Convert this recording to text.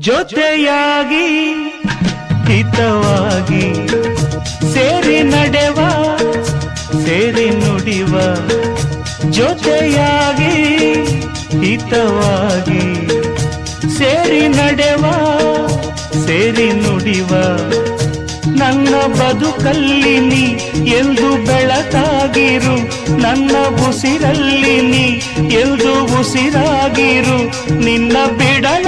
ಜೊತೆಯಾಗಿ ಹಿತವಾಗಿ ಸೇರಿ ನಡೆವ ಸೇರಿ ನುಡಿವ ಜೊತೆಯಾಗಿ ಹಿತವಾಗಿ ಸೇರಿ ನಡೆವ ಸೇರಿ ನುಡಿವ ನನ್ನ ಬದುಕಲ್ಲಿ ನೀ ಎಂದು ಬೆಳಕಾಗಿರು ನನ್ನ ಉಸಿರಲ್ಲಿ ನೀ ಎಂದು ಉಸಿರಾಗಿರು ನಿನ್ನ ಬಿಡಲ